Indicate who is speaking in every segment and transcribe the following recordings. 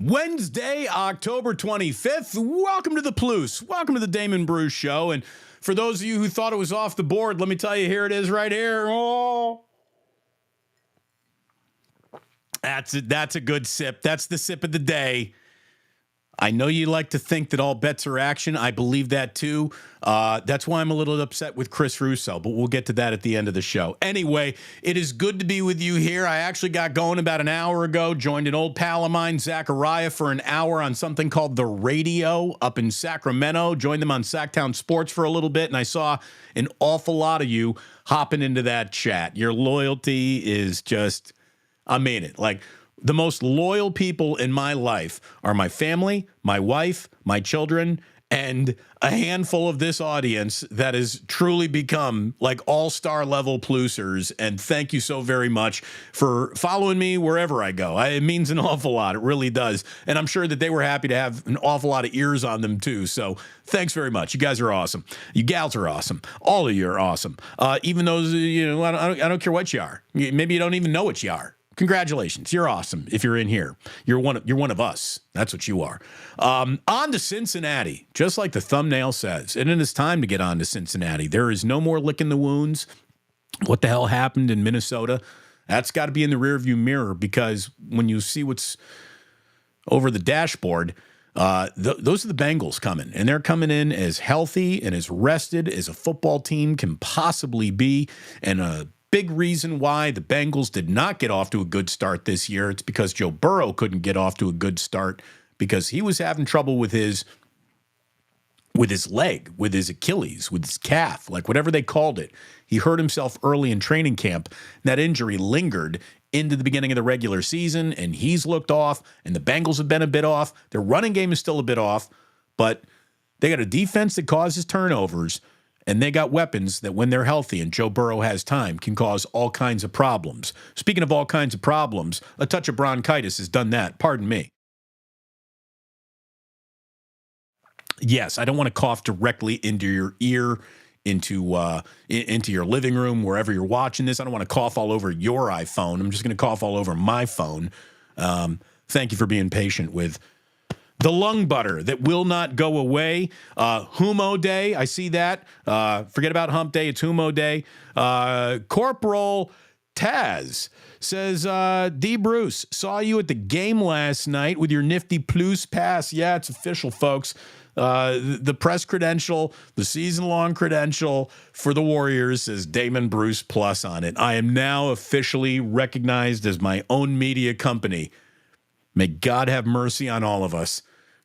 Speaker 1: Wednesday, October 25th. Welcome to the Plus. Welcome to the Damon Bruce Show. And for those of you who thought it was off the board, let me tell you, here it is right here. Oh, that's it. That's a good sip. That's the sip of the day. I know you like to think that all bets are action. I believe that too. That's why I'm a little upset with Chris Russo, but we'll get to that at the end of the show. Anyway, it is good to be with you here. I actually got going about an hour ago, joined an old pal of mine, Zachariah, for an hour on something called The Radio up in Sacramento. Joined them on Sacktown Sports for a little bit, and I saw an awful lot of you hopping into that chat. Your loyalty is just, I mean it. Like, the most loyal people in my life are my family, my wife, my children, and a handful of this audience that has truly become like all-star level plusers. And thank you so very much for following me wherever I go. It means an awful lot. It really does. And I'm sure that they were happy to have an awful lot of ears on them too. So thanks very much. You guys are awesome. You gals are awesome. All of you are awesome. Even those, I don't care what you are. Maybe you don't even know what you are. Congratulations. You're awesome if you're in here. You're one of us. That's what you are. On to Cincinnati, just like the thumbnail says. And it is time to get on to Cincinnati. There is no more licking the wounds. What the hell happened in Minnesota? That's got to be in the rearview mirror, because when you see what's over the dashboard, those are the Bengals coming. And they're coming in as healthy and as rested as a football team can possibly be. And a big reason why the Bengals did not get off to a good start this year, it's because Joe Burrow couldn't get off to a good start because he was having trouble with his leg, with his Achilles, with his calf, like whatever they called it. He hurt himself early in training camp. That injury lingered into the beginning of the regular season, and he's looked off, and the Bengals have been a bit off. Their running game is still a bit off, but they got a defense that causes turnovers. And they got weapons that, when they're healthy and Joe Burrow has time, can cause all kinds of problems. Speaking of all kinds of problems, a touch of bronchitis has done that. Pardon me. Yes, I don't want to cough directly into your ear, into your living room, wherever you're watching this. I don't want to cough all over your iPhone. I'm just going to cough all over my phone. Thank you for being patient with the lung butter that will not go away. Humo Day, I see that. Forget about Hump Day, it's Humo Day. Corporal Taz says, D. Bruce, saw you at the game last night with your nifty Plus pass. Yeah, it's official, folks. The press credential, the season-long credential for the Warriors says Damon Bruce Plus on it. I am now officially recognized as my own media company. May God have mercy on all of us.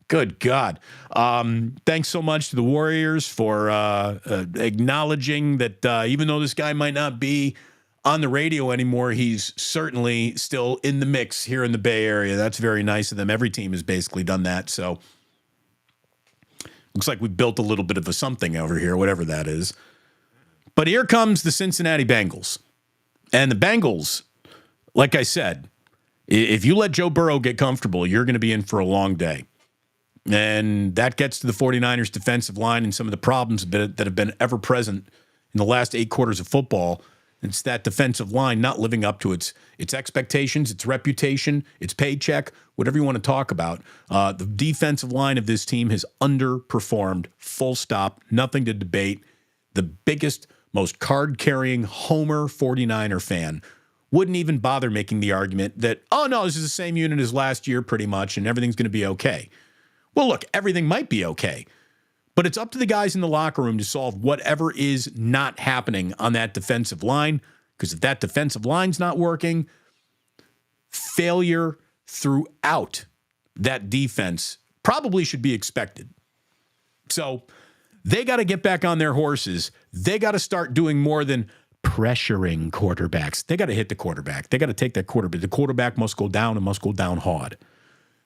Speaker 1: Good God. Thanks so much to the Warriors for acknowledging that even though this guy might not be on the radio anymore, he's certainly still in the mix here in the Bay Area. That's very nice of them. Every team has basically done that. So looks like we built a little bit of a something over here, whatever that is. But here comes the Cincinnati Bengals. And the Bengals, like I said, if you let Joe Burrow get comfortable, you're going to be in for a long day. And that gets to the 49ers defensive line and some of the problems that have been ever present in the last 8 quarters of football. It's that defensive line not living up to its expectations, its reputation, its paycheck, whatever you want to talk about. The defensive line of this team has underperformed, full stop, nothing to debate. The biggest, most card-carrying homer 49er fan wouldn't even bother making the argument that, oh, no, this is the same unit as last year pretty much, and everything's going to be okay. Well, look, everything might be okay, but it's up to the guys in the locker room to solve whatever is not happening on that defensive line, because if that defensive line's not working, failure throughout that defense probably should be expected. So they got to get back on their horses. They got to start doing more than pressuring quarterbacks. They got to hit the quarterback. They got to take that quarterback. The quarterback must go down and must go down hard.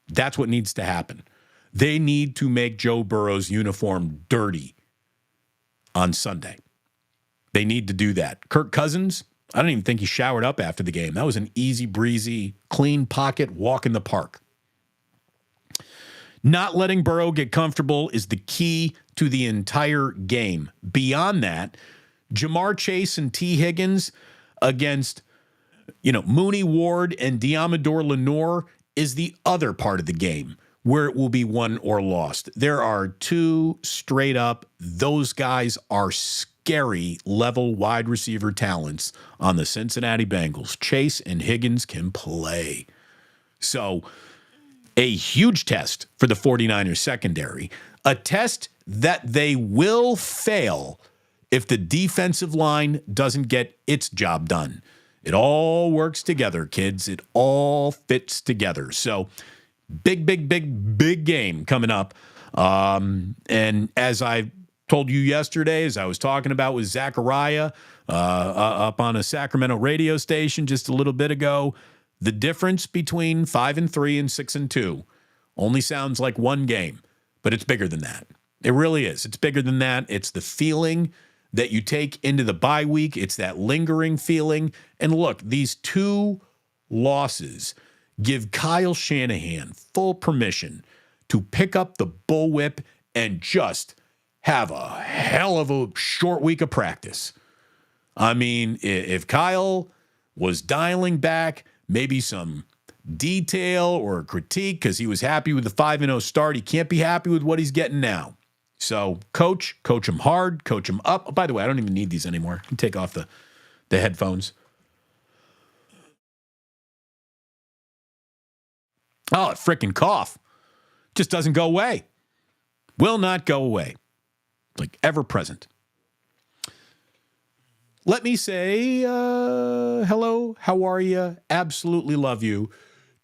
Speaker 1: That's what needs to happen. They need to make Joe Burrow's uniform dirty on Sunday. They need to do that. Kirk Cousins, I don't even think he showered up after the game. That was an easy breezy, clean pocket walk in the park. Not letting Burrow get comfortable is the key to the entire game. Beyond that, Jamar Chase and T. Higgins against, Mooney Ward and Diamador Lenore is the other part of the game where it will be won or lost. There are two straight up, those guys are scary level wide receiver talents on the Cincinnati Bengals. Chase and Higgins can play. So a huge test for the 49ers secondary, a test that they will fail if the defensive line doesn't get its job done. It all works together, kids. It all fits together. So big game coming up. And as I told you yesterday, as I was talking about with Zachariah up on a Sacramento radio station just a little bit ago, the difference between 5-3 and 6-2 only sounds like one game, but it's bigger than that. It really is. It's bigger than that. It's the feeling that you take into the bye week. It's that lingering feeling. And look, these two losses give Kyle Shanahan full permission to pick up the bullwhip and just have a hell of a short week of practice. I mean, if Kyle was dialing back maybe some detail or critique because he was happy with the 5-0 start, he can't be happy with what he's getting now. So coach him hard, coach him up. Oh, by the way, I don't even need these anymore. I can take off the headphones. Oh, a freaking cough. Just doesn't go away. Will not go away. Like ever present. Let me say hello, how are you? Absolutely love you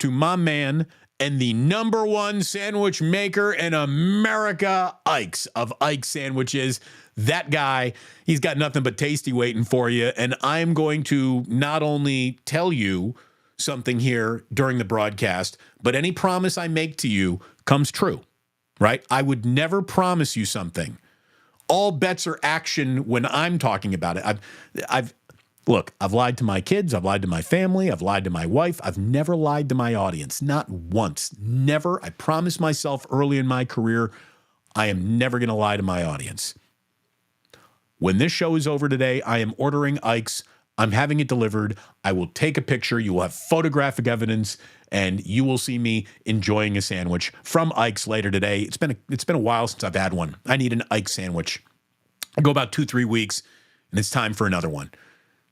Speaker 1: to my man and the number one sandwich maker in America, Ike's of Ike's Sandwiches. That guy, he's got nothing but tasty waiting for you. And I'm going to not only tell you something here during the broadcast, but any promise I make to you comes true, right? I would never promise you something. All bets are action when I'm talking about it. I've lied to my kids. I've lied to my family. I've lied to my wife. I've never lied to my audience. Not once. Never. I promised myself early in my career, I am never going to lie to my audience. When this show is over today, I am ordering Ike's. I'm having it delivered. I will take a picture. You will have photographic evidence, and you will see me enjoying a sandwich from Ike's later today. It's been a while since I've had one. I need an Ike's sandwich. I go about 2-3 weeks, and it's time for another one.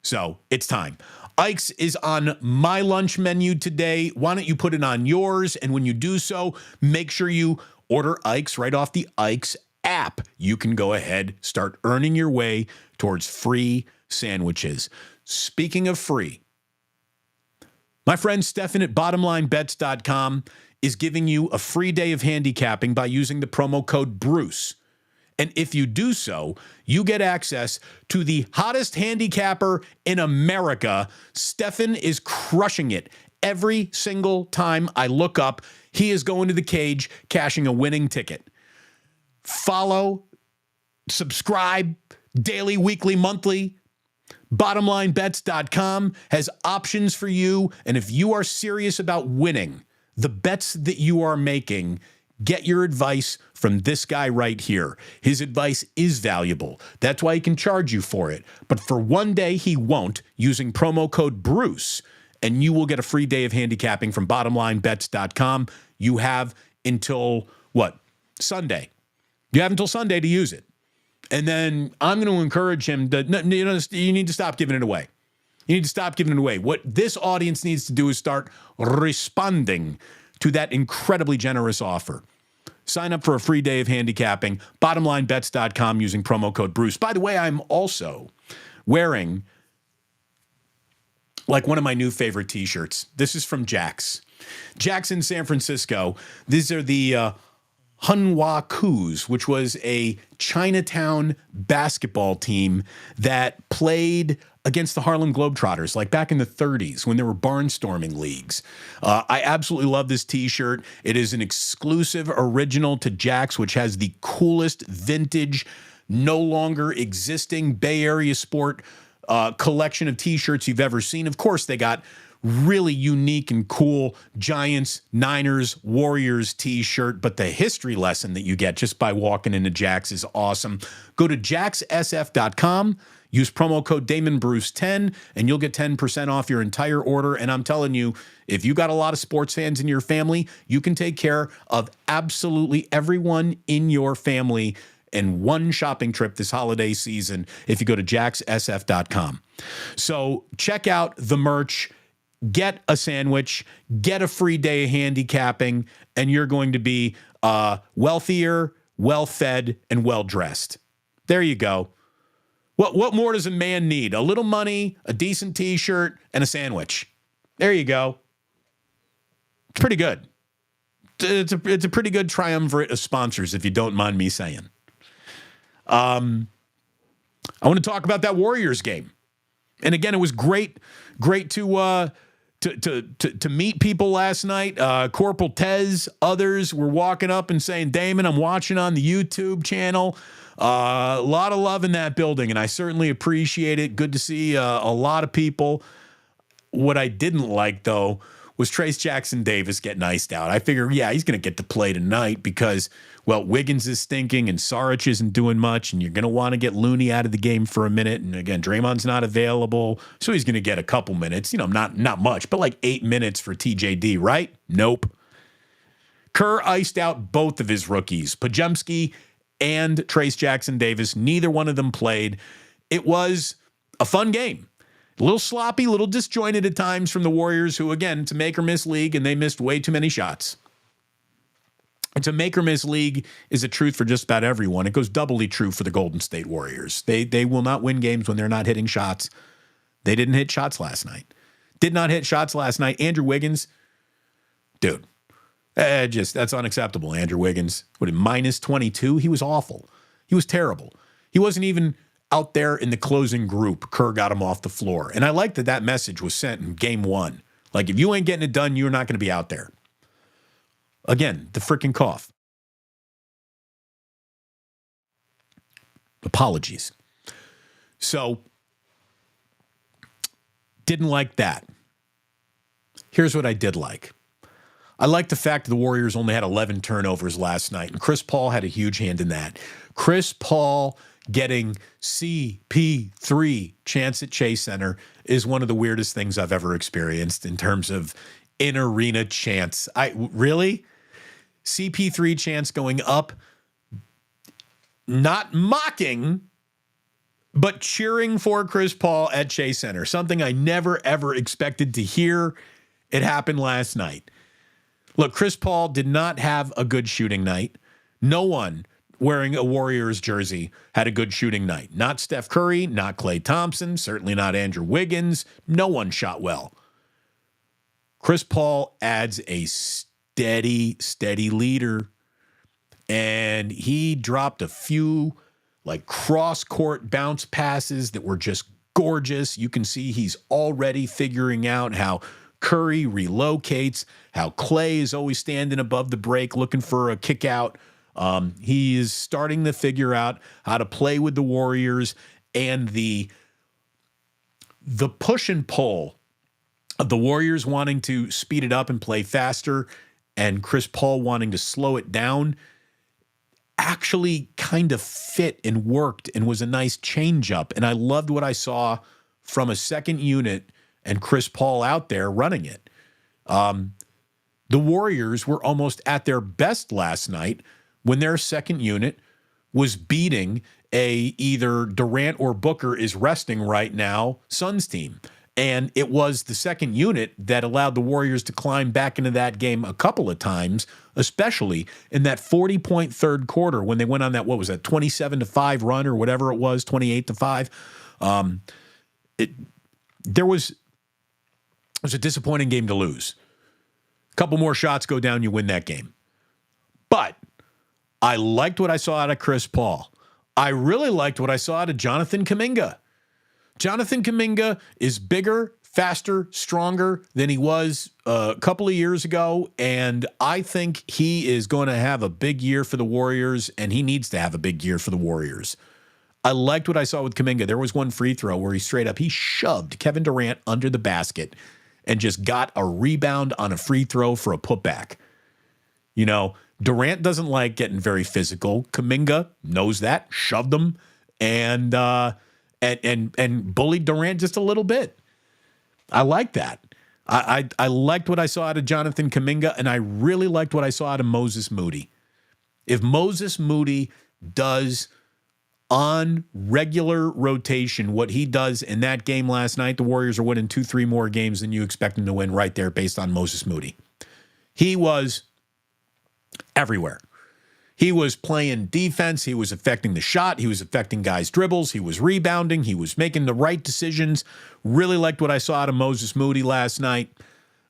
Speaker 1: So it's time. Ike's is on my lunch menu today. Why don't you put it on yours? And when you do so, make sure you order Ike's right off the Ike's app. You can go ahead, start earning your way towards free sandwiches. Speaking of free, my friend Stefan at bottomlinebets.com is giving you a free day of handicapping by using the promo code Bruce. And if you do so, you get access to the hottest handicapper in America. Stefan is crushing it. Every single time I look up, he is going to the cage, cashing a winning ticket. Follow, subscribe, daily, weekly, monthly. Bottomlinebets.com has options for you. And if you are serious about winning the bets that you are making, get your advice from this guy right here. His advice is valuable. That's why he can charge you for it. But for one day, he won't, using promo code Bruce, and you will get a free day of handicapping from bottomlinebets.com. You have until, Sunday. You have until Sunday to use it. And then I'm going to encourage him to, you need to stop giving it away. You need to stop giving it away. What this audience needs to do is start responding to that incredibly generous offer. Sign up for a free day of handicapping, bottomlinebets.com using promo code Bruce. By the way, I'm also wearing one of my new favorite t-shirts. This is from Jack's. Jack's in San Francisco. These are the Hanwha Coups, which was a Chinatown basketball team that played against the Harlem Globetrotters, back in the 30s when there were barnstorming leagues. I absolutely love this t-shirt. It is an exclusive original to Jack's, which has the coolest vintage, no longer existing Bay Area sport collection of t-shirts you've ever seen. Of course, they got really unique and cool Giants, Niners, Warriors t-shirt, but the history lesson that you get just by walking into Jack's is awesome. Go to jackssf.com. Use promo code DamonBruce10 and you'll get 10% off your entire order. And I'm telling you, if you got a lot of sports fans in your family, you can take care of absolutely everyone in your family in one shopping trip this holiday season if you go to jaxsf.com. So check out the merch, get a sandwich, get a free day of handicapping, and you're going to be wealthier, well-fed, and well-dressed. There you go. What more does a man need? A little money, a decent T-shirt, and a sandwich. There you go. It's pretty good. It's a pretty good triumvirate of sponsors, if you don't mind me saying. I want to talk about that Warriors game. And again, it was great to meet people last night. Corporal Tez, others were walking up and saying, Damon, I'm watching on the YouTube channel. A lot of love in that building, and I certainly appreciate it. Good to see a lot of people. What I didn't like, though, was Trayce Jackson-Davis getting iced out. I figure, yeah, he's going to get to play tonight because, well, Wiggins is stinking and Saric isn't doing much, and you're going to want to get Looney out of the game for a minute. And again, Draymond's not available, so he's going to get a couple minutes. Not much, but like 8 minutes for TJD, right? Nope. Kerr iced out both of his rookies, Podziemski and Trayce Jackson-Davis. Neither one of them played. It was a fun game. A little sloppy, a little disjointed at times from the Warriors, who, again, it's a make or miss league, and they missed way too many shots. It's a make or miss league is a truth for just about everyone. It goes doubly true for the Golden State Warriors. They will not win games when they're not hitting shots. They didn't hit shots last night. Did not hit shots last night. Andrew Wiggins, dude, that's unacceptable. Andrew Wiggins, minus 22? He was awful. He was terrible. He wasn't even out there in the closing group. Kerr got him off the floor. And I like that message was sent in game one. Like, if you ain't getting it done, you're not going to be out there. Again, the freaking cough. Apologies. So, didn't like that. Here's what I did like. I like the fact that the Warriors only had 11 turnovers last night, and Chris Paul had a huge hand in that. Chris Paul getting CP3 chants at Chase Center is one of the weirdest things I've ever experienced in terms of in-arena chants. Really? CP3 chants going up, not mocking, but cheering for Chris Paul at Chase Center. Something I never, ever expected to hear. It happened last night. Look, Chris Paul did not have a good shooting night. No one wearing a Warriors jersey had a good shooting night. Not Steph Curry, not Klay Thompson, certainly not Andrew Wiggins. No one shot well. Chris Paul adds a steady leader, and he dropped a few like cross-court bounce passes that were just gorgeous. You can see he's already figuring out how Curry relocates, how Klay is always standing above the break looking for a kick out. He is starting to figure out how to play with the Warriors, and the push and pull of the Warriors wanting to speed it up and play faster and Chris Paul wanting to slow it down actually kind of fit and worked and was a nice change up. And I loved what I saw from a second unit and Chris Paul out there running it. The Warriors were almost at their best last night when their second unit was beating either Durant or Booker is resting right now Suns team. And it was the second unit that allowed the Warriors to climb back into that game a couple of times, especially in that 40-point third quarter when they went on that, 27-5 run or whatever it was, 28-5. It was a disappointing game to lose. A couple more shots go down, you win that game. But I liked what I saw out of Chris Paul. I really liked what I saw out of Jonathan Kuminga. Jonathan Kuminga is bigger, faster, stronger than he was a couple of years ago, and I think he is going to have a big year for the Warriors, and he needs to have a big year for the Warriors. I liked what I saw with Kuminga. There was one free throw where he shoved Kevin Durant under the basket and just got a rebound on a free throw for a putback. You know, Durant doesn't like getting very physical. Kuminga knows that, shoved him, and and bullied Durant just a little bit. I like that. I liked what I saw out of Jonathan Kuminga, and I really liked what I saw out of Moses Moody. If Moses Moody does on regular rotation what he does in that game last night, the Warriors are winning 2-3 more games than you expect them to win right there based on Moses Moody. He was everywhere. He was playing defense. He was affecting the shot. He was affecting guys' dribbles. He was rebounding. He was making the right decisions. Really liked what I saw out of Moses Moody last night.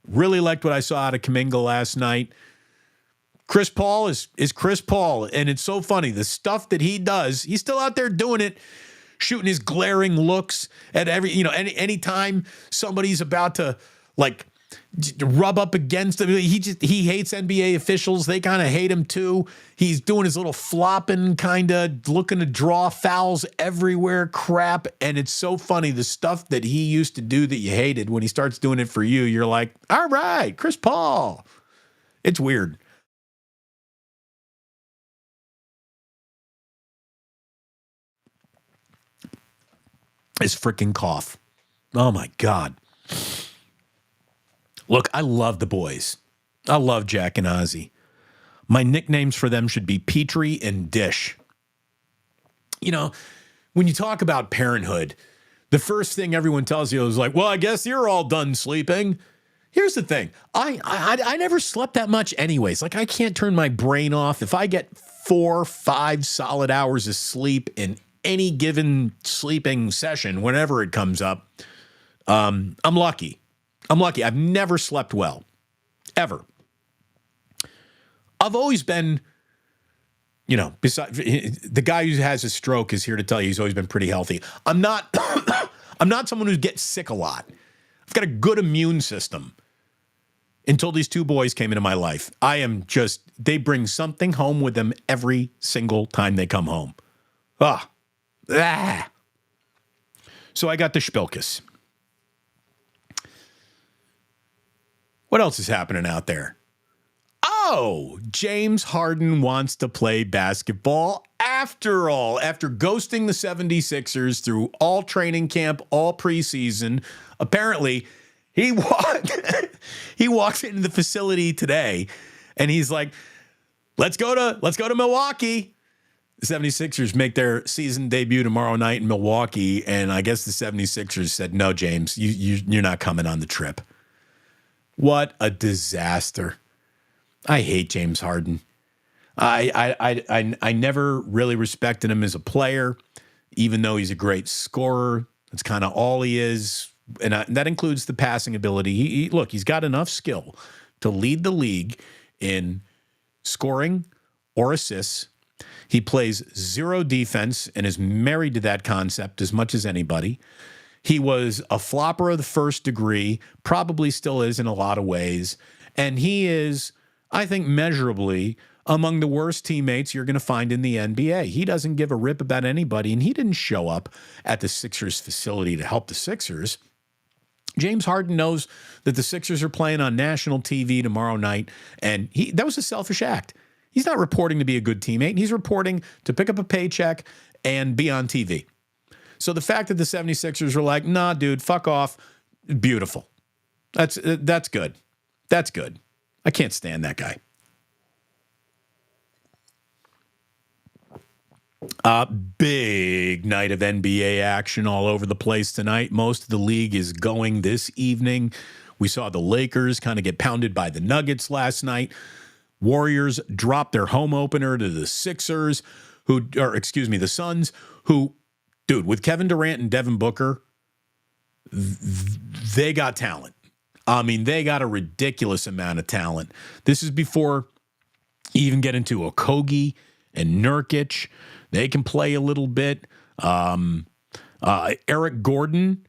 Speaker 1: Really liked what I saw out of Kuminga last night. Chris Paul is Chris Paul, and it's so funny. The stuff that he does, he's still out there doing it, shooting his glaring looks at anytime somebody's about to like rub up against him. He hates NBA officials. They kind of hate him too. He's doing his little flopping, kind of looking to draw fouls everywhere crap. And it's so funny. The stuff that he used to do that you hated, when he starts doing it for you, you're like, all right, Chris Paul. It's weird. His freaking cough. Oh my God. Look, I love the boys. I love Jack and Ozzy. My nicknames for them should be Petrie and Dish. You know, when you talk about parenthood, the first thing everyone tells you is like, well, I guess you're all done sleeping. Here's the thing. I never slept that much anyways. Like, I can't turn my brain off. If I get 4-5 solid hours of sleep in any given sleeping session, whenever it comes up, I'm lucky. I've never slept well, ever. I've always been, besides the guy who has a stroke is here to tell you he's always been pretty healthy. I'm not someone who gets sick a lot. I've got a good immune system until these two boys came into my life. They bring something home with them every single time they come home. So I got the Spilkus. What else is happening out there? Oh, James Harden wants to play basketball after all. After ghosting the 76ers through all training camp, all preseason, apparently he walks into the facility today and he's like, let's go to Milwaukee. The 76ers make their season debut tomorrow night in Milwaukee, and I guess the 76ers said, no, James, you're not coming on the trip. What a disaster. I hate James Harden. I never really respected him as a player, even though he's a great scorer. That's kind of all he is, and that includes the passing ability. He's got enough skill to lead the league in scoring or assists. He plays zero defense and is married to that concept as much as anybody. He was a flopper of the first degree, probably still is in a lot of ways. And he is, I think, measurably among the worst teammates you're going to find in the NBA. He doesn't give a rip about anybody, and he didn't show up at the Sixers facility to help the Sixers. James Harden knows that the Sixers are playing on national TV tomorrow night, and that was a selfish act. He's not reporting to be a good teammate. He's reporting to pick up a paycheck and be on TV. So the fact that the 76ers are like, nah, dude, fuck off, beautiful. That's good. That's good. I can't stand that guy. Big night of NBA action all over the place tonight. Most of the league is going this evening. We saw the Lakers kind of get pounded by the Nuggets last night. Warriors dropped their home opener to the Sixers, the Suns, who, dude, with Kevin Durant and Devin Booker, they got talent. I mean, they got a ridiculous amount of talent. This is before you even get into Okogie and Nurkic. They can play a little bit. Eric Gordon,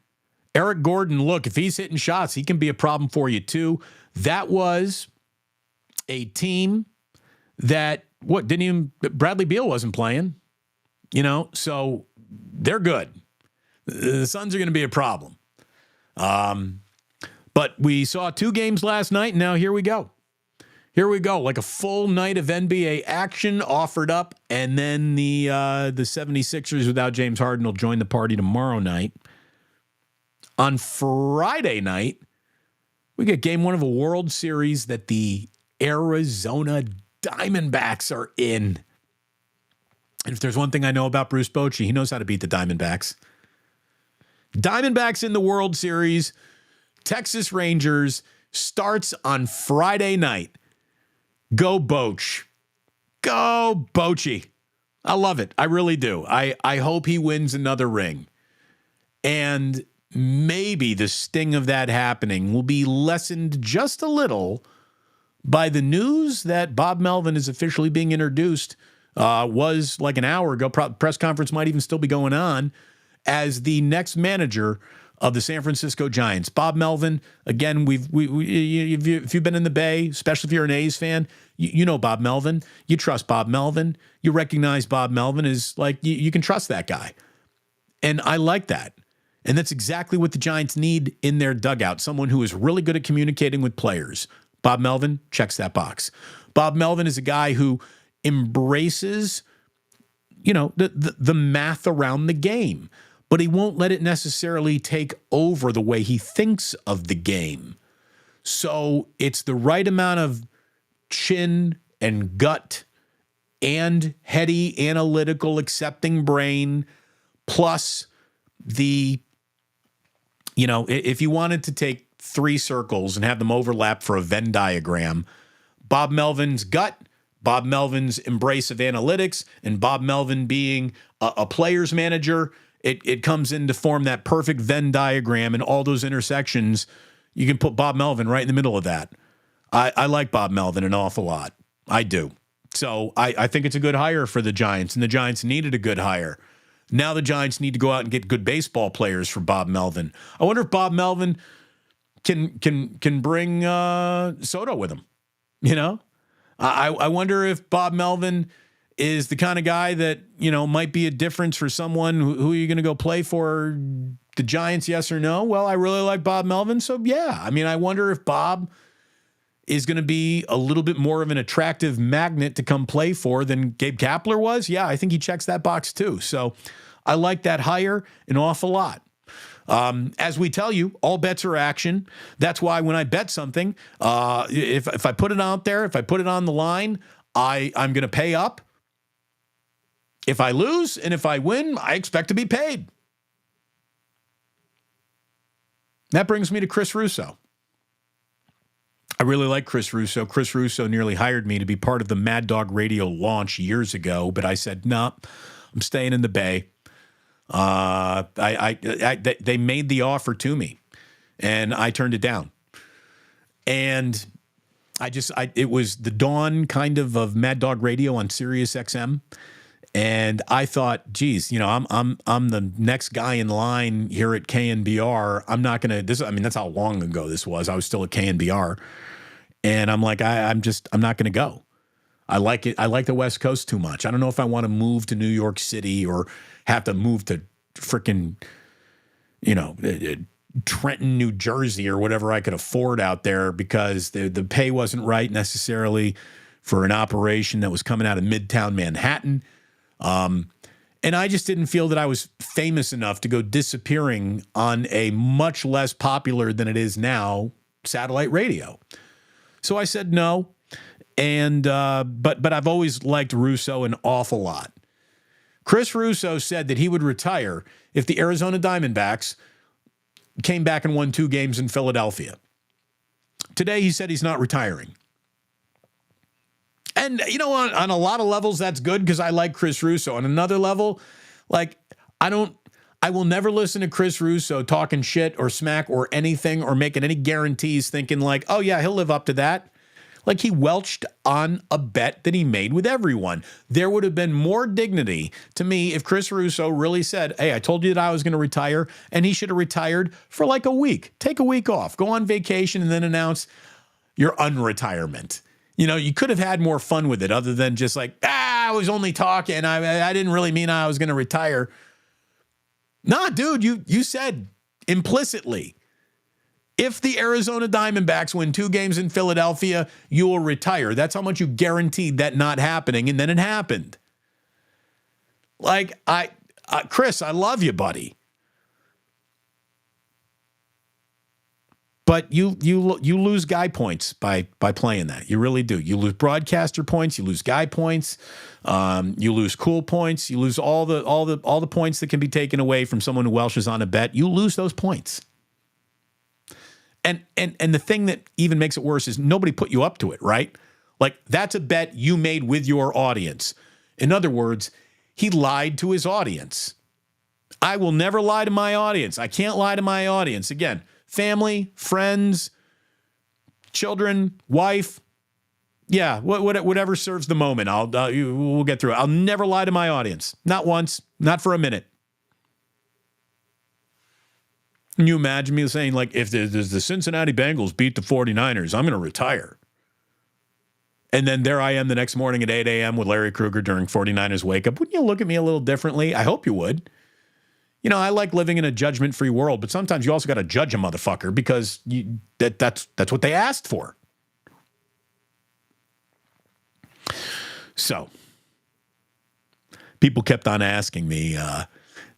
Speaker 1: look, if he's hitting shots, he can be a problem for you too. That was a team that, Bradley Beal wasn't playing, so they're good. The Suns are going to be a problem. But we saw 2 games last night, and now here we go. Here we go, like a full night of NBA action offered up, and then the 76ers without James Harden will join the party tomorrow night. On Friday night, we get game one of a World Series that the Arizona Diamondbacks are in. And if there's one thing I know about Bruce Bochy, he knows how to beat the Diamondbacks. Diamondbacks in the World Series. Texas Rangers starts on Friday night. Go Boch. Go Bochy. I love it. I really do. I hope he wins another ring. And maybe the sting of that happening will be lessened just a little by the news that Bob Melvin is officially being introduced. Was like an hour ago. Press conference might even still be going on as the next manager of the San Francisco Giants. Bob Melvin, again, if you've been in the Bay, especially if you're an A's fan, you know Bob Melvin. You trust Bob Melvin. You recognize Bob Melvin is like, you can trust that guy. And I like that. And that's exactly what the Giants need in their dugout, someone who is really good at communicating with players. Bob Melvin checks that box. Bob Melvin is a guy who embraces, the math around the game, but he won't let it necessarily take over the way he thinks of the game. So it's the right amount of chin and gut and heady, analytical, accepting brain, plus the, if you wanted to take 3 circles and have them overlap for a Venn diagram, Bob Melvin's gut, Bob Melvin's embrace of analytics, and Bob Melvin being a player's manager, it comes in to form that perfect Venn diagram, and all those intersections, you can put Bob Melvin right in the middle of that. I like Bob Melvin an awful lot. I do. So I think it's a good hire for the Giants, and the Giants needed a good hire. Now the Giants need to go out and get good baseball players for Bob Melvin. I wonder if Bob Melvin can bring Soto with him, I wonder if Bob Melvin is the kind of guy that, might be a difference for someone who are you going to go play for the Giants, yes or no? Well, I really like Bob Melvin. So, yeah, I wonder if Bob is going to be a little bit more of an attractive magnet to come play for than Gabe Kapler was. Yeah, I think he checks that box too. So I like that hire an awful lot. As we tell you, all bets are action. That's why when I bet something, if I put it out there, if I put it on the line, I'm going to pay up. If I lose and if I win, I expect to be paid. That brings me to Chris Russo. I really like Chris Russo. Chris Russo nearly hired me to be part of the Mad Dog Radio launch years ago, but I said, no, I'm staying in the Bay. They made the offer to me and I turned it down. And it was the dawn kind of Mad Dog Radio on Sirius XM. And I thought, geez, I'm the next guy in line here at KNBR. I'm not going to, that's how long ago this was. I was still at KNBR. And I'm like, I'm not going to go. I like it. I like the West Coast too much. I don't know if I want to move to New York City or have to move to frickin', Trenton, New Jersey or whatever I could afford out there because the pay wasn't right necessarily for an operation that was coming out of Midtown Manhattan. And I just didn't feel that I was famous enough to go disappearing on a much less popular than it is now satellite radio. So I said no. And but I've always liked Russo an awful lot. Chris Russo said that he would retire if the Arizona Diamondbacks came back and won 2 games in Philadelphia. Today he said he's not retiring. And, on a lot of levels, that's good because I like Chris Russo. On another level, I will never listen to Chris Russo talking shit or smack or anything or making any guarantees thinking like, oh, yeah, he'll live up to that. Like he welched on a bet that he made with everyone. There would have been more dignity to me if Chris Russo really said, hey, I told you that I was going to retire, and he should have retired for like a week. Take a week off, go on vacation, and then announce your unretirement. You could have had more fun with it other than just like, I was only talking. I didn't really mean I was going to retire. Nah, dude, you said implicitly If the Arizona Diamondbacks win 2 games in Philadelphia, you will retire. That's how much you guaranteed that not happening, and then it happened. Like, Chris, I love you, buddy. But you lose guy points by playing that. You really do. You lose broadcaster points. You lose guy points. You lose cool points. You lose all the points that can be taken away from someone who Welshes on a bet. You lose those points. And the thing that even makes it worse is nobody put you up to it, right? Like, that's a bet you made with your audience. In other words, he lied to his audience. I will never lie to my audience. I can't lie to my audience. Again, family, friends, children, wife. Yeah, whatever serves the moment. We'll get through it. I'll never lie to my audience. Not once. Not for a minute. Can you imagine me saying, like, if the Cincinnati Bengals beat the 49ers, I'm going to retire. And then there I am the next morning at 8 a.m. with Larry Krueger during 49ers wake up. Wouldn't you look at me a little differently? I hope you would. You know, I like living in a judgment-free world, but sometimes you also got to judge a motherfucker because that's what they asked for. So, people kept on asking me,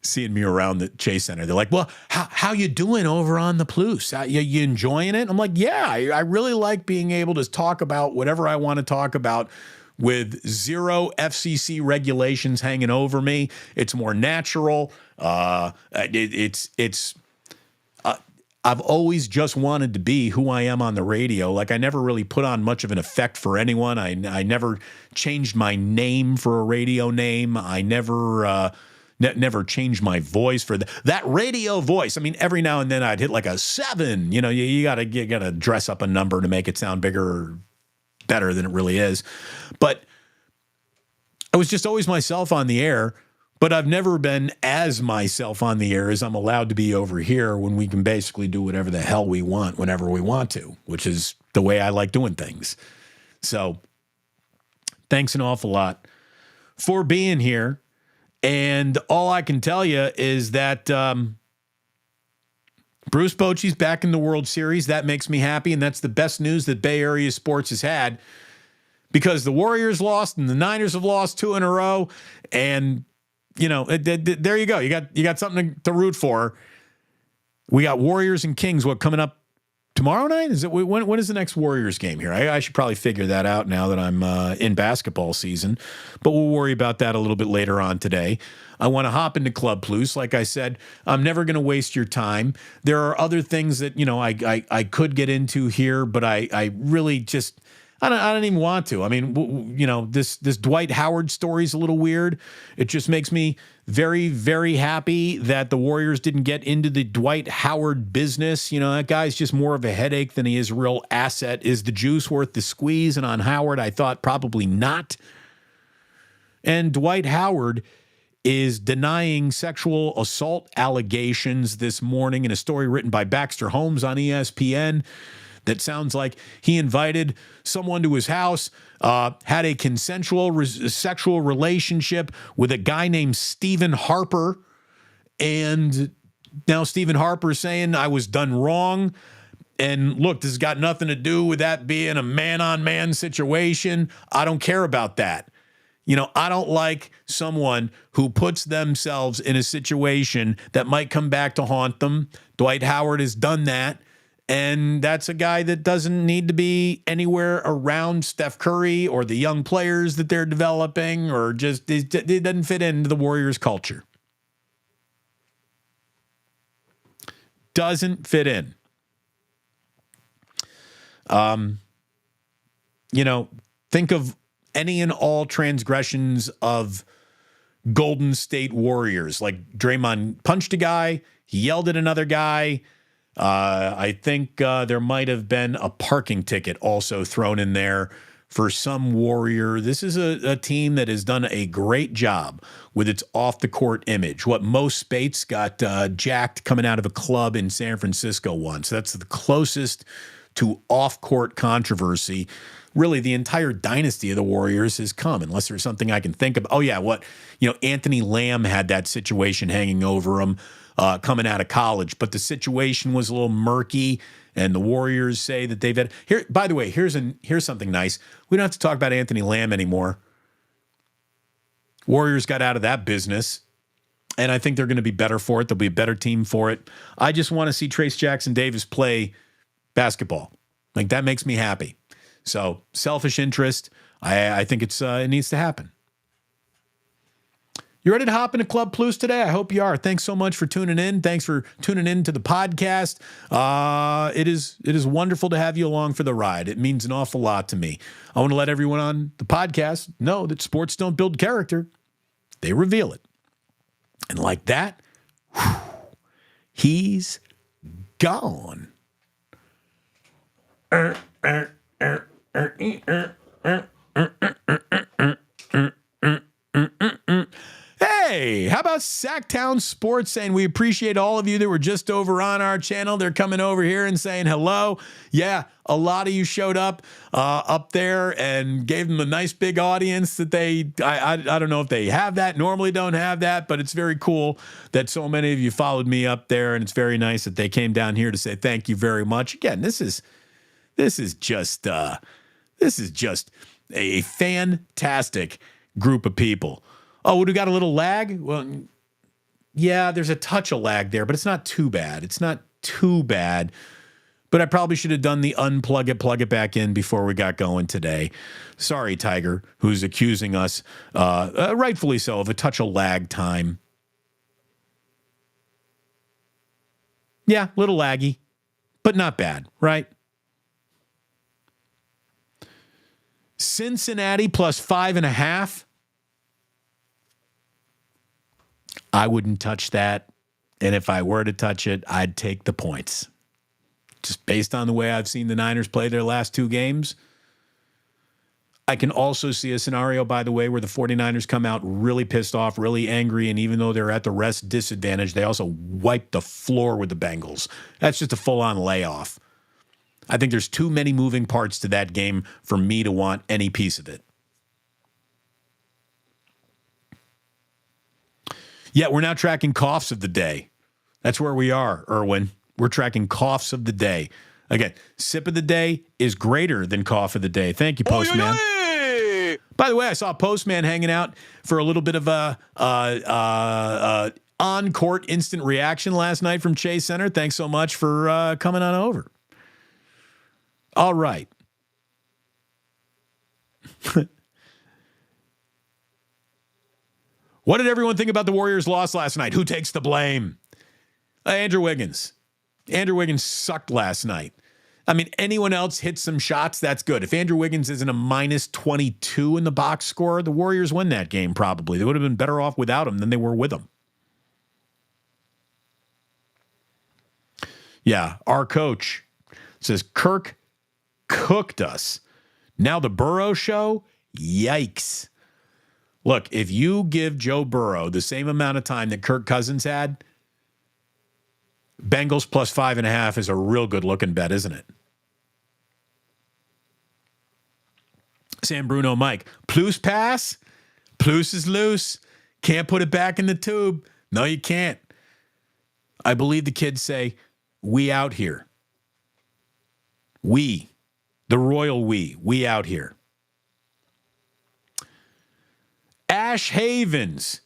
Speaker 1: seeing me around the Chase Center. They're like, well, how you doing over on the Plus? You enjoying it? I'm like, yeah, I really like being able to talk about whatever I want to talk about with zero FCC regulations hanging over me. It's more natural. I've always just wanted to be who I am on the radio. Like, I never really put on much of an effect for anyone. I never changed my name for a radio name. I never changed my voice for that radio voice. I mean, every now and then I'd hit like a 7. You know, you gotta dress up a number to make it sound bigger or better than it really is. But I was just always myself on the air. But I've never been as myself on the air as I'm allowed to be over here when we can basically do whatever the hell we want whenever we want to, which is the way I like doing things. So thanks an awful lot for being here. And all I can tell you is that Bruce Bochy's back in the World Series. That makes me happy, and that's the best news that Bay Area sports has had, because the Warriors lost and the Niners have lost 2 in a row, and you know, there you go. You got something to root for. We got Warriors and Kings. What, coming up tomorrow night? Is it when is the next Warriors game here? I should probably figure that out now that I'm in basketball season. But we'll worry about that a little bit later on today. I want to hop into Club Plus. Like I said, I'm never going to waste your time. There are other things that, you know, I could get into here, but I really just I don't even want to. I mean, you know, this Dwight Howard story is a little weird. It just makes me very, very happy that the Warriors didn't get into the Dwight Howard business. You know, that guy's just more of a headache than he is a real asset. Is the juice worth the squeeze? And on Howard, I thought probably not. And Dwight Howard is denying sexual assault allegations this morning in a story written by Baxter Holmes on ESPN. That sounds like he invited someone to his house, had a consensual sexual relationship with a guy named Stephen Harper. And now Stephen Harper is saying I was done wrong. And look, this has got nothing to do with that being a man-on-man situation. I don't care about that. You know, I don't like someone who puts themselves in a situation that might come back to haunt them. Dwight Howard has done that. And that's a guy that doesn't need to be anywhere around Steph Curry or the young players that they're developing, or just it doesn't fit into the Warriors culture. Doesn't fit in. You know, think of any and all transgressions of Golden State Warriors. Like Draymond punched a guy, he yelled at another guy. I think there might have been a parking ticket also thrown in there for some Warrior. This is a team that has done a great job with its off-the-court image. What, Mo Spates got jacked coming out of a club in San Francisco once. That's the closest to off-court controversy really the entire dynasty of the Warriors has come, unless there's something I can think of. Oh, yeah, Anthony Lamb had that situation hanging over him coming out of college, but the situation was a little murky, and the Warriors say that they've had here. By the way, here's something nice. We don't have to talk about Anthony Lamb anymore. Warriors got out of that business, and I think they're going to be better for it. They'll be a better team for it. I just want to see Trace Jackson Davis play basketball. Like, that makes me happy. So, selfish interest. I think it needs to happen. You ready to hop into Club Plus today? I hope you are. Thanks so much for tuning in. Thanks for tuning in to the podcast. It is wonderful to have you along for the ride. It means an awful lot to me. I want to let everyone on the podcast know that sports don't build character. They reveal it. And like that, he's gone. Hey, how about Sacktown Sports saying we appreciate all of you that were just over on our channel. They're coming over here and saying hello. Yeah, a lot of you showed up there and gave them a nice big audience that I don't know if they have that, normally don't have that, but it's very cool that so many of you followed me up there, and it's very nice that they came down here to say thank you very much. Again, this is just a fantastic group of people. Oh, we got a little lag? Well, yeah, there's a touch of lag there, but it's not too bad. It's not too bad. But I probably should have done the unplug it, plug it back in before we got going today. Sorry, Tiger, who's accusing us, rightfully so, of a touch of lag time. Yeah, little laggy, but not bad, right? Cincinnati plus 5.5. I wouldn't touch that. And if I were to touch it, I'd take the points. Just based on the way I've seen the Niners play their last two games. I can also see a scenario, by the way, where the 49ers come out really pissed off, really angry, and even though they're at the rest disadvantage, they also wipe the floor with the Bengals. That's just a full-on layoff. I think there's too many moving parts to that game for me to want any piece of it. Yeah, we're now tracking coughs of the day. That's where we are, Erwin. We're tracking coughs of the day. Again, sip of the day is greater than cough of the day. Thank you, Postman. Oy! By the way, I saw Postman hanging out for a little bit of a on-court instant reaction last night from Chase Center. Thanks so much for coming on over. All right. What did everyone think about the Warriors' loss last night? Who takes the blame? Andrew Wiggins. Andrew Wiggins sucked last night. I mean, anyone else hit some shots, that's good. If Andrew Wiggins isn't a minus 22 in the box score, the Warriors win that game probably. They would have been better off without him than they were with him. Yeah, our coach says Kirk cooked us. Now the Burrow show? Yikes. Look, if you give Joe Burrow the same amount of time that Kirk Cousins had, Bengals plus 5.5 is a real good looking bet, isn't it? San Bruno Mike, Plus pass? Plus is loose. Can't put it back in the tube. No, you can't. I believe the kids say, we out here. We, the royal we out here. Ash Havens.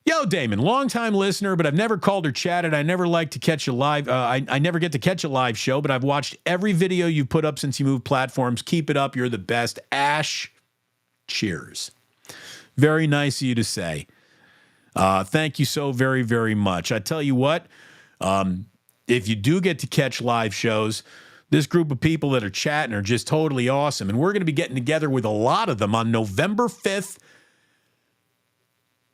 Speaker 1: Yo, Damon, longtime listener, but I've never called or chatted. I never like to catch a live. I never get to catch a live show, but I've watched every video you put up since you moved platforms. Keep it up. You're the best. Ash, cheers. Very nice of you to say. Thank you so very, very much. I tell you what, if you do get to catch live shows, this group of people that are chatting are just totally awesome. And we're going to be getting together with a lot of them on November 5th.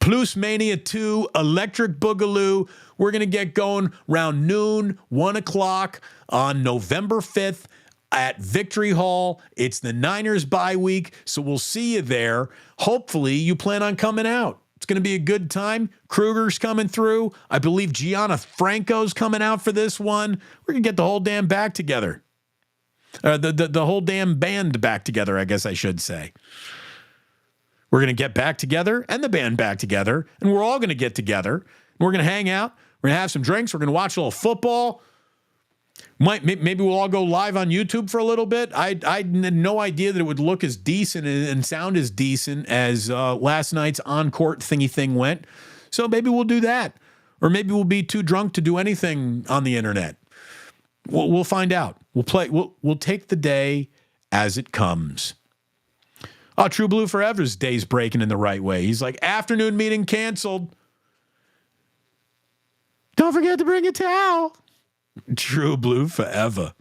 Speaker 1: Plus Mania 2, Electric Boogaloo. We're going to get going around noon, 1 o'clock on November 5th at Victory Hall. It's the Niners bye week, so we'll see you there. Hopefully, you plan on coming out. It's going to be a good time. Kruger's coming through. I believe Gianna Franco's coming out for this one. We're going to get the whole damn back together. The whole damn band back together, I guess I should say. We're going to get back together and the band back together, and we're all going to get together. And we're going to hang out. We're going to have some drinks. We're going to watch a little football. Maybe we'll all go live on YouTube for a little bit. I had no idea that it would look as decent and sound as decent as last night's on-court thingy thing went. So maybe we'll do that. Or maybe we'll be too drunk to do anything on the internet. We'll find out. We'll take the day as it comes. Oh, True Blue Forever's day's breaking in the right way. He's like, afternoon meeting canceled. Don't forget to bring a towel. True Blue Forever.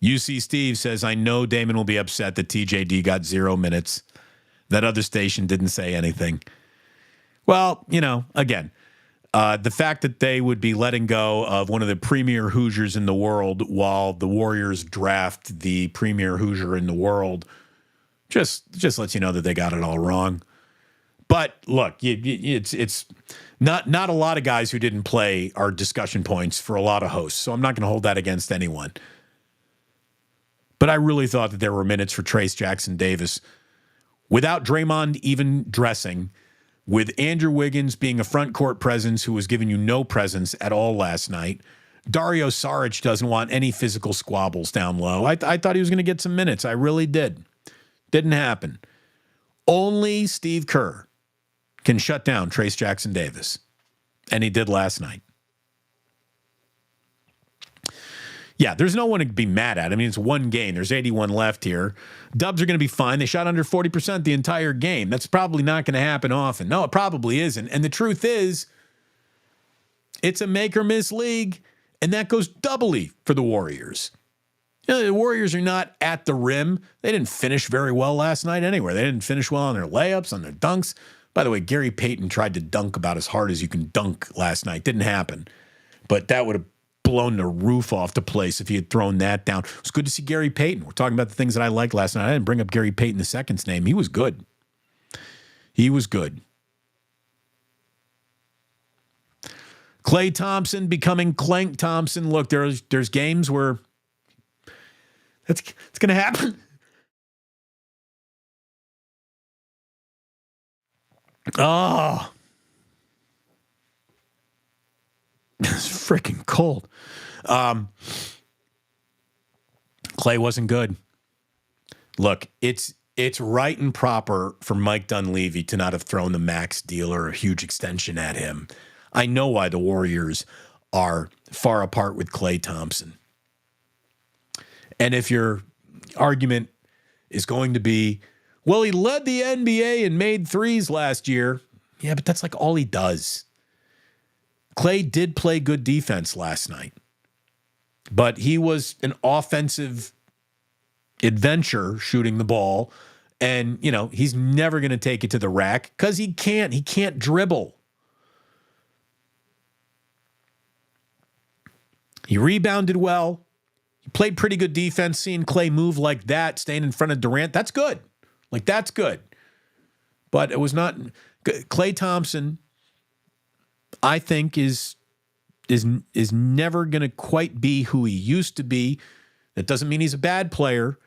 Speaker 1: UC Steve says, I know Damon will be upset that TJD got 0 minutes. That other station didn't say anything. Well, again, the fact that they would be letting go of one of the premier Hoosiers in the world while the Warriors draft the premier Hoosier in the world just lets you know that they got it all wrong. But look, it's not a lot of guys who didn't play are discussion points for a lot of hosts, so I'm not going to hold that against anyone. But I really thought that there were minutes for Trace Jackson Davis without Draymond even dressing, with Andrew Wiggins being a front court presence who was giving you no presence at all last night. Dario Saric doesn't want any physical squabbles down low. I thought he was going to get some minutes. I really did. Didn't happen. Only Steve Kerr can shut down Trace Jackson Davis. And he did last night. Yeah, there's no one to be mad at. I mean, it's one game. There's 81 left here. Dubs are going to be fine. They shot under 40% the entire game. That's probably not going to happen often. No, it probably isn't. And the truth is, it's a make or miss league, and that goes doubly for the Warriors. The Warriors are not at the rim. They didn't finish very well last night anywhere. They didn't finish well on their layups, on their dunks. By the way, Gary Payton tried to dunk about as hard as you can dunk last night. Didn't happen. But that would have blown the roof off the place if he had thrown that down. It was good to see Gary Payton. We're talking about the things that I liked last night. I didn't bring up Gary Payton II's name. He was good. He was good. Klay Thompson becoming Clank Thompson. Look, there's games where it's going to happen. Oh. It's freaking cold. Klay wasn't good. Look, it's right and proper for Mike Dunleavy to not have thrown the max deal or a huge extension at him. I know why the Warriors are far apart with Klay Thompson. And if your argument is going to be, well, he led the NBA and made threes last year. Yeah, but that's like all he does. Klay did play good defense last night, but he was an offensive adventure shooting the ball. And, he's never going to take it to the rack because he can't dribble. He rebounded well. He played pretty good defense. Seeing Klay move like that, staying in front of Durant, that's good. Like, that's good. But it was not Klay Thompson, I think, is never going to quite be who he used to be. That doesn't mean he's a bad player,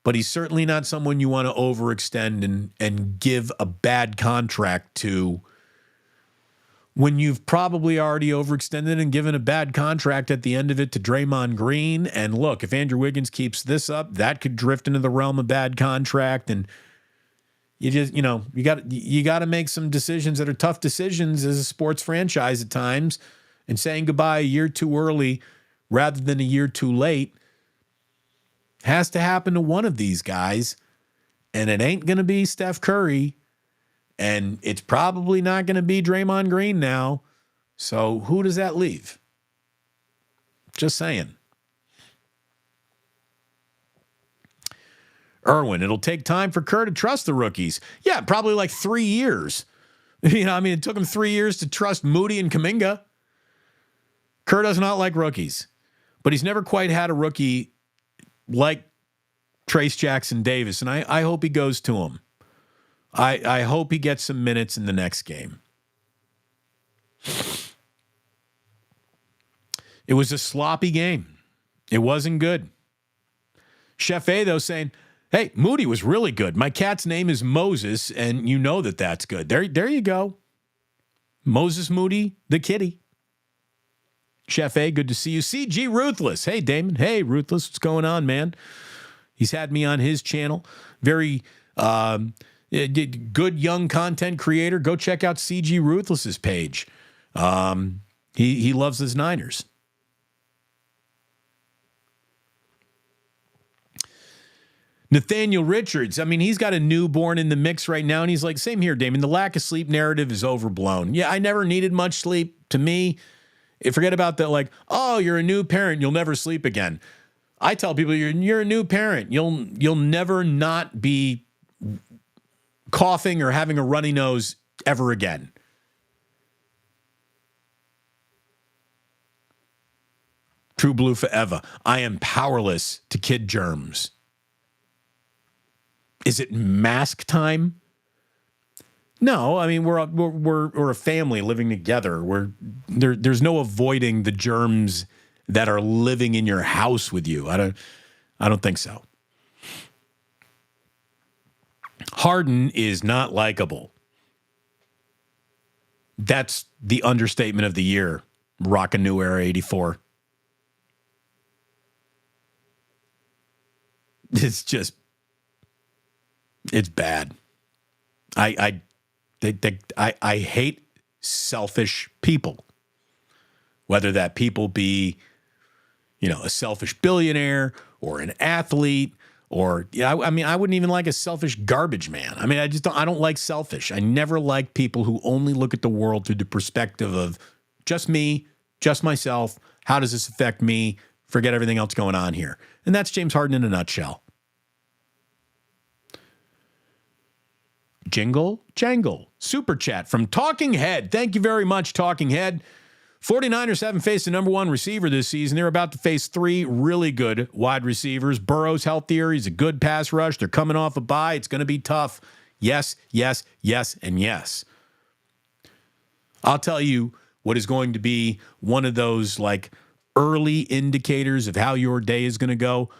Speaker 1: but he's certainly not someone you want to overextend and give a bad contract to when you've probably already overextended and given a bad contract at the end of it to Draymond Green. And look, if Andrew Wiggins keeps this up, that could drift into the realm of bad contract. And you just, you got to make some decisions that are tough decisions as a sports franchise at times, and saying goodbye a year too early rather than a year too late has to happen to one of these guys. And it ain't going to be Steph Curry, and it's probably not going to be Draymond Green now. So who does that leave? Just saying. Irwin, it'll take time for Kerr to trust the rookies. Yeah, probably like 3 years. It took him 3 years to trust Moody and Kuminga. Kerr does not like rookies, but he's never quite had a rookie like Trace Jackson Davis, and I hope he goes to him. I hope he gets some minutes in the next game. It was a sloppy game. It wasn't good. Chef A, though, saying, hey, Moody was really good. My cat's name is Moses, and you know that that's good. There you go. Moses Moody, the kitty. Chef A, good to see you. CG Ruthless. Hey, Damon. Hey, Ruthless. What's going on, man? He's had me on his channel. Very good young content creator. Go check out CG Ruthless's page. He loves his Niners. Nathaniel Richards, I mean, he's got a newborn in the mix right now, and he's like, same here, Damon. The lack of sleep narrative is overblown. Yeah, I never needed much sleep. To me, forget about that, like, oh, you're a new parent, you'll never sleep again. I tell people, you're a new parent. You'll never not be coughing or having a runny nose ever again. True Blue forever. I am powerless to kid germs. Is it mask time? No, I mean we're a family living together. There's no avoiding the germs that are living in your house with you. I don't think so. Harden is not likable. That's the understatement of the year. Rockin' New Era 84. It's bad. I hate selfish people. Whether that people be, a selfish billionaire or an athlete or, I mean, I wouldn't even like a selfish garbage man. I mean, I don't like selfish. I never like people who only look at the world through the perspective of just me, just myself. How does this affect me? Forget everything else going on here. And that's James Harden in a nutshell. Jingle, jangle. Super chat from Talking Head. Thank you very much, Talking Head. 49ers haven't faced a number one receiver this season. They're about to face three really good wide receivers. Burrow's healthier. He's a good pass rush. They're coming off a bye. It's going to be tough. Yes, yes, yes, and yes. I'll tell you what is going to be one of those like early indicators of how your day is going to go.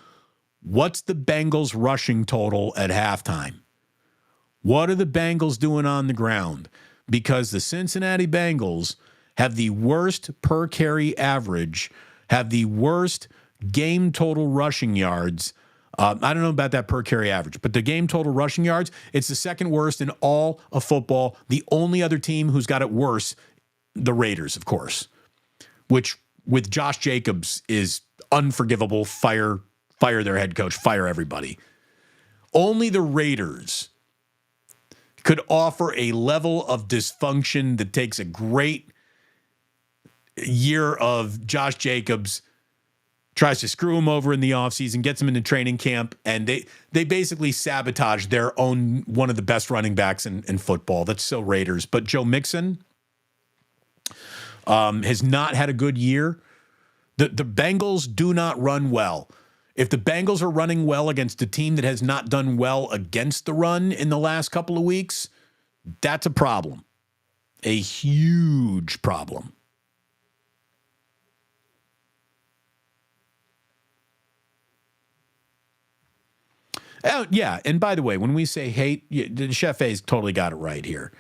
Speaker 1: What's the Bengals rushing total at halftime? What are the Bengals doing on the ground? Because the Cincinnati Bengals have the worst per carry average, have the worst game total rushing yards. I don't know about that per carry average, but the game total rushing yards, it's the second worst in all of football. The only other team who's got it worse, the Raiders, of course, which with Josh Jacobs is unforgivable. Fire their head coach, fire everybody. Only the Raiders could offer a level of dysfunction that takes a great year of Josh Jacobs, tries to screw him over in the offseason, gets him into training camp, and they basically sabotage their own one of the best running backs in football. That's so Raiders. But Joe Mixon has not had a good year. The Bengals do not run well. If the Bengals are running well against a team that has not done well against the run in the last couple of weeks, that's a problem. A huge problem. Oh, yeah, and by the way, when we say hate, Chef A's totally got it right here.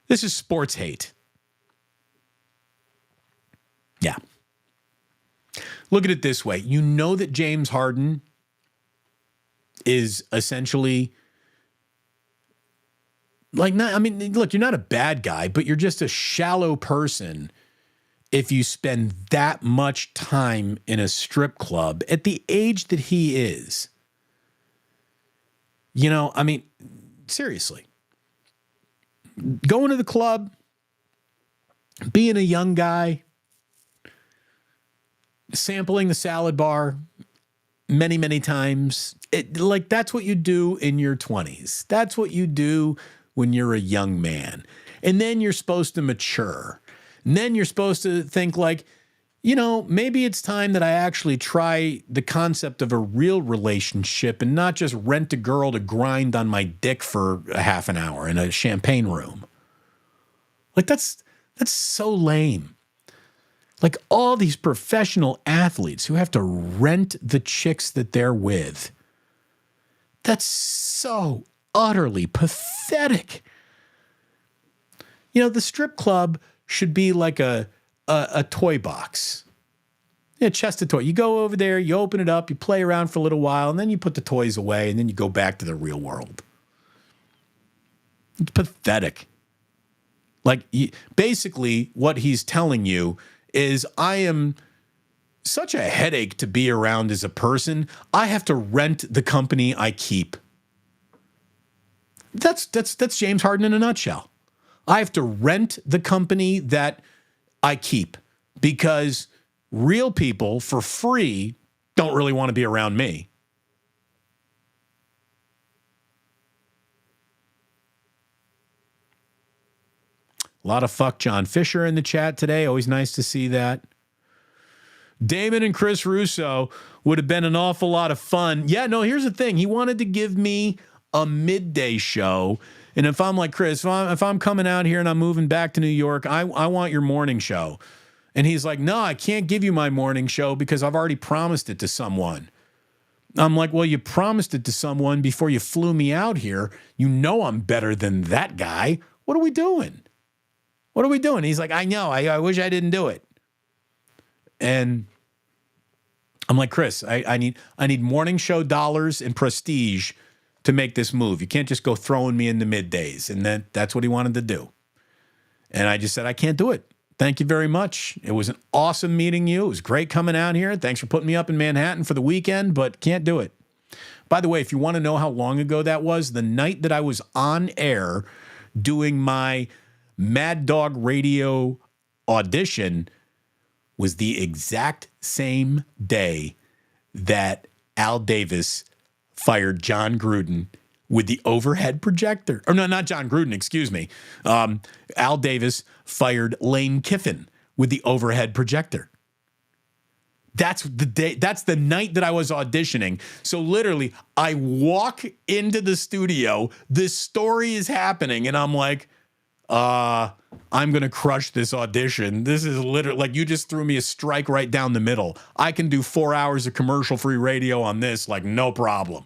Speaker 1: This is sports hate. Yeah. Look at it this way. You know that James Harden is essentially like, not, I mean, look, you're not a bad guy, but you're just a shallow person if you spend that much time in a strip club at the age that he is. I mean, seriously. Going to the club, being a young guy, sampling the salad bar many, many times. That's what you do in your 20s. That's what you do when you're a young man. And then you're supposed to mature. And then you're supposed to think like, maybe it's time that I actually try the concept of a real relationship and not just rent a girl to grind on my dick for a half an hour in a champagne room. Like that's so lame. Like all these professional athletes who have to rent the chicks that they're with. That's so utterly pathetic. The strip club should be like a toy box. Yeah, chest of toys. You go over there, you open it up, you play around for a little while, and then you put the toys away, and then you go back to the real world. It's pathetic. Like, basically, what he's telling you is, I am such a headache to be around as a person. I have to rent the company I keep. That's James Harden in a nutshell. I have to rent the company that I keep because real people for free don't really want to be around me. A lot of fuck John Fisher in the chat today. Always nice to see that. Damon and Chris Russo would have been an awful lot of fun. Yeah, no, here's the thing. He wanted to give me a midday show. And if I'm like, Chris, if I'm coming out here and I'm moving back to New York, I want your morning show. And he's like, no, I can't give you my morning show because I've already promised it to someone. I'm like, well, you promised it to someone before you flew me out here. You know I'm better than that guy. What are we doing? What are we doing? He's like, I know. I wish I didn't do it. And I'm like, Chris, I need morning show dollars and prestige to make this move. You can't just go throwing me in the middays. And then that's what he wanted to do. And I just said, I can't do it. Thank you very much. It was an awesome meeting you. It was great coming out here. Thanks for putting me up in Manhattan for the weekend, but can't do it. By the way, if you want to know how long ago that was, the night that I was on air doing my Mad Dog Radio audition was the exact same day that Al Davis fired John Gruden with the overhead projector. Or no, not John Gruden, excuse me. Al Davis fired Lane Kiffin with the overhead projector. That's the day. That's the night that I was auditioning. So literally, I walk into the studio. This story is happening, and I'm like, I'm going to crush this audition. This is literally like you just threw me a strike right down the middle. I can do 4 hours of commercial-free radio on this, like no problem.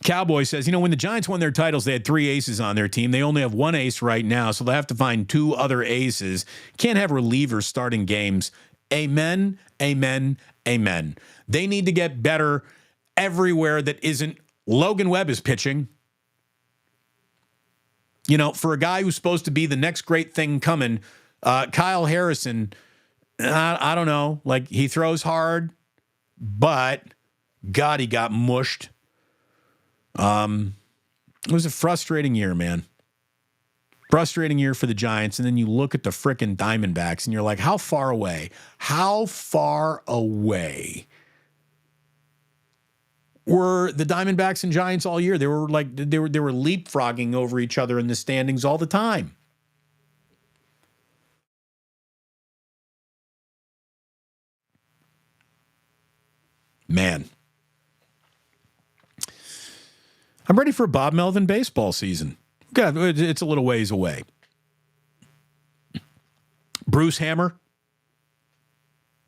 Speaker 1: Cowboy says, when the Giants won their titles, they had 3 aces on their team. They only have 1 ace right now, so they'll have to find 2 other aces. Can't have relievers starting games. Amen, amen, amen. They need to get better everywhere that isn't Logan Webb is pitching. For a guy who's supposed to be the next great thing coming, Kyle Harrison, I don't know. Like, he throws hard, but God, he got mushed. It was a frustrating year, man. Frustrating year for the Giants. And then you look at the frickin' Diamondbacks and you're like, how far away? How far away were the Diamondbacks and Giants all year? They were leapfrogging over each other in the standings all the time. Man. I'm ready for a Bob Melvin baseball season. God, it's a little ways away. Bruce Hammer.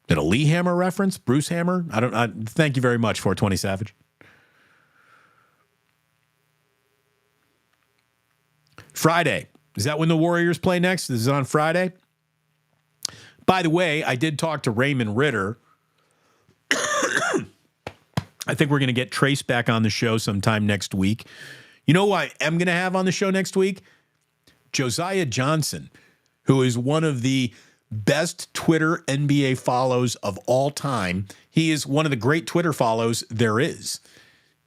Speaker 1: Did a Lee Hammer reference? Bruce Hammer? Thank you very much, 420 Savage. Friday. Is that when the Warriors play next? Is it on Friday? By the way, I did talk to Raymond Ritter. I think we're going to get Trace back on the show sometime next week. You know who I am going to have on the show next week? Josiah Johnson, who is one of the best Twitter NBA follows of all time. He is one of the great Twitter follows there is.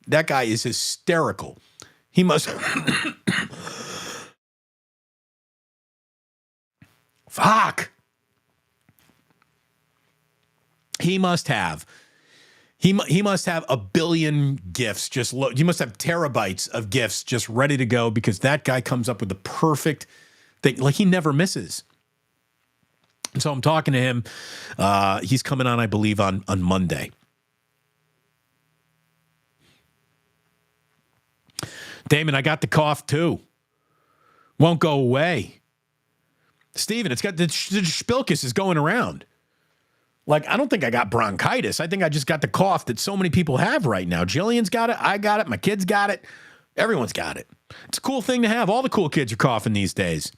Speaker 1: That guy is hysterical. He must... Fuck. He must have a billion gifts. He must have terabytes of gifts just ready to go because that guy comes up with the perfect thing. Like, he never misses. And so I'm talking to him. He's coming on, I believe, on Monday. Damon, I got the cough too. Won't go away. Steven, it's got the spilkus is going around. Like, I don't think I got bronchitis. I think I just got the cough that so many people have right now. Jillian's got it. I got it. My kids got it. Everyone's got it. It's a cool thing to have. All the cool kids are coughing these days.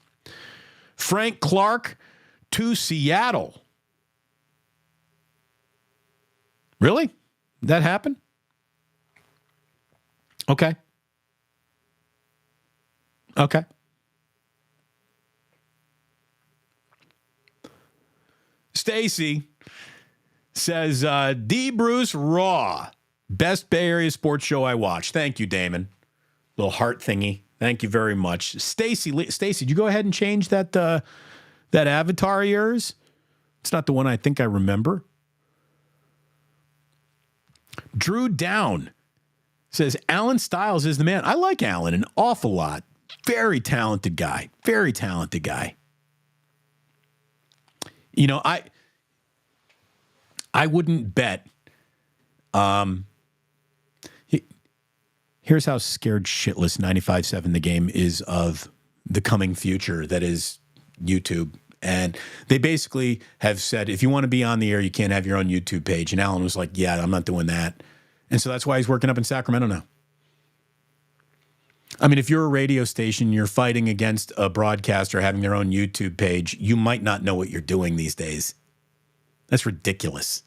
Speaker 1: Frank Clark to Seattle. Really? That happened? Okay. Okay. Stacy says, D. Bruce Raw. Best Bay Area sports show I watched. Thank you, Damon. Little heart thingy. Thank you very much. Stacy, did you go ahead and change that that avatar of yours? It's not the one I think I remember. Drew Down says, Alan Stiles is the man. I like Alan an awful lot. Very talented guy. Very talented guy. You know, I wouldn't bet. Here's how scared shitless 95.7 The Game is of the coming future that is YouTube. And they basically have said, if you want to be on the air, you can't have your own YouTube page. And Alan was like, yeah, I'm not doing that. And so that's why he's working up in Sacramento now. I mean, if you're a radio station, you're fighting against a broadcaster having their own YouTube page, you might not know what you're doing these days. That's ridiculous.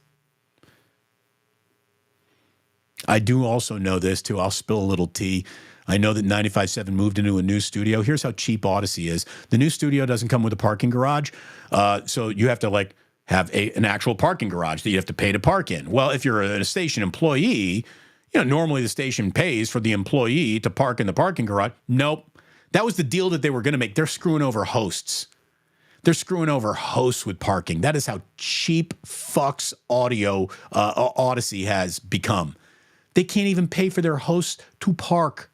Speaker 1: I do also know this, too. I'll spill a little tea. I know that 95.7 moved into a new studio. Here's how cheap Odyssey is. The new studio doesn't come with a parking garage, so you have to, have an actual parking garage that you have to pay to park in. Well, if you're a station employee, normally the station pays for the employee to park in the parking garage. Nope. That was the deal that they were going to make. They're screwing over hosts. They're screwing over hosts with parking. That is how cheap fucks Odyssey has become. They can't even pay for their hosts to park.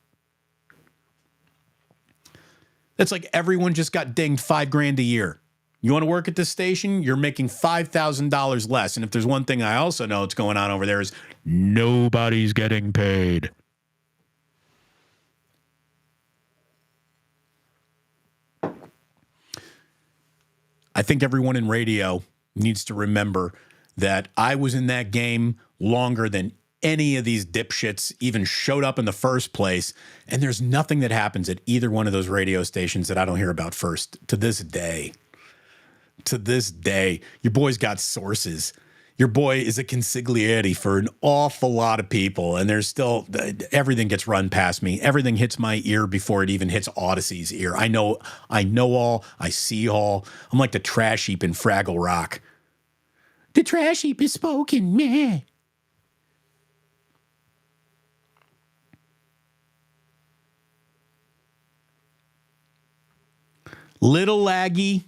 Speaker 1: That's like everyone just got dinged $5,000 a year. You want to work at this station? You're making $5,000 less. And if there's one thing I also know that's going on over there is nobody's getting paid. I think everyone in radio needs to remember that I was in that game longer than any of these dipshits even showed up in the first place. And there's nothing that happens at either one of those radio stations that I don't hear about first to this day. To this day, your boy's got sources. Your boy is a consigliere for an awful lot of people. And there's still, everything gets run past me. Everything hits my ear before it even hits Odyssey's ear. I know all, I see all. I'm like the trash heap in Fraggle Rock. The trash heap is spoken, meh. Little laggy,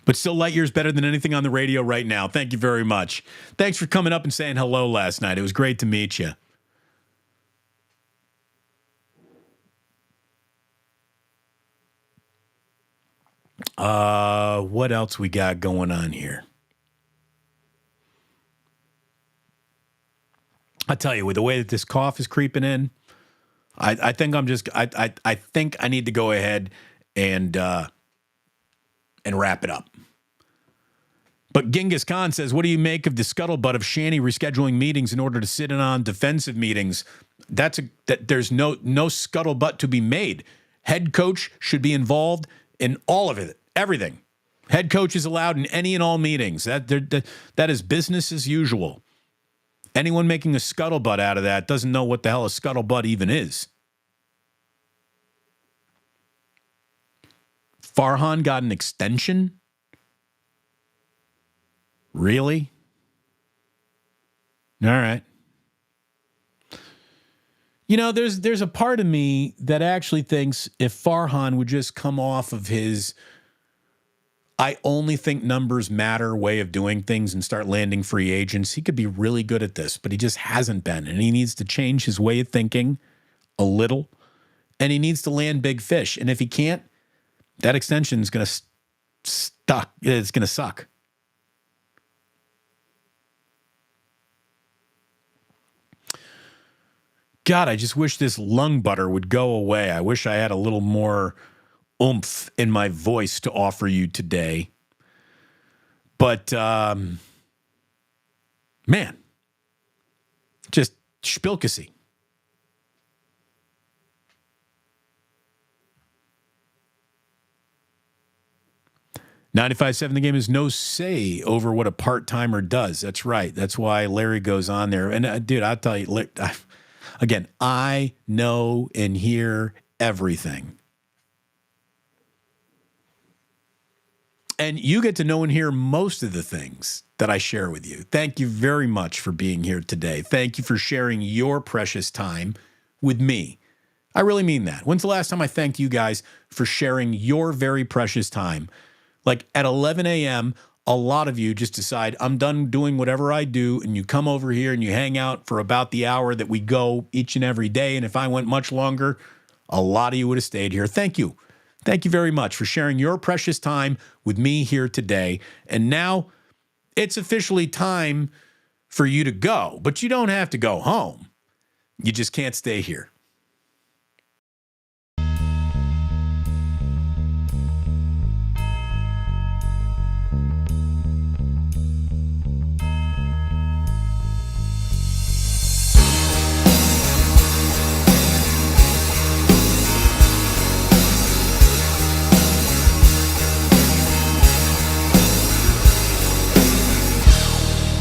Speaker 1: but still light years better than anything on the radio right now. Thank you very much. Thanks for coming up and saying hello last night. It was great to meet you. What else we got going on here? I tell you, with the way that this cough is creeping in, I think I think I need to go ahead and wrap it up. But Genghis Khan says, what do you make of the scuttlebutt of Shanny rescheduling meetings in order to sit in on defensive meetings? There's no scuttlebutt to be made. Head coach should be involved in all of it, everything. Head coach is allowed in any and all meetings. That is business as usual. Anyone making a scuttlebutt out of that doesn't know what the hell a scuttlebutt even is. Farhan got an extension? Really? All right. There's a part of me that actually thinks if Farhan would just come off of his I only think numbers matter way of doing things and start landing free agents, he could be really good at this, but he just hasn't been. And he needs to change his way of thinking a little, and he needs to land big fish. And if he can't, that extension is going to stuck. It's going to suck. God, I just wish this lung butter would go away. I wish I had a little more oomph in my voice to offer you today. But, man, just spilkissy. 95.7 The Game is no say over what a part-timer does. That's right. That's why Larry goes on there. And dude, I'll tell you, again, I know and hear everything. And you get to know and hear most of the things that I share with you. Thank you very much for being here today. Thank you for sharing your precious time with me. I really mean that. When's the last time I thanked you guys for sharing your very precious time? Like at 11 a.m., a lot of you just decide, I'm done doing whatever I do, and you come over here and you hang out for about the hour that we go each and every day. And if I went much longer, a lot of you would have stayed here. Thank you. Thank you very much for sharing your precious time with me here today. And now it's officially time for you to go, but you don't have to go home. You just can't stay here.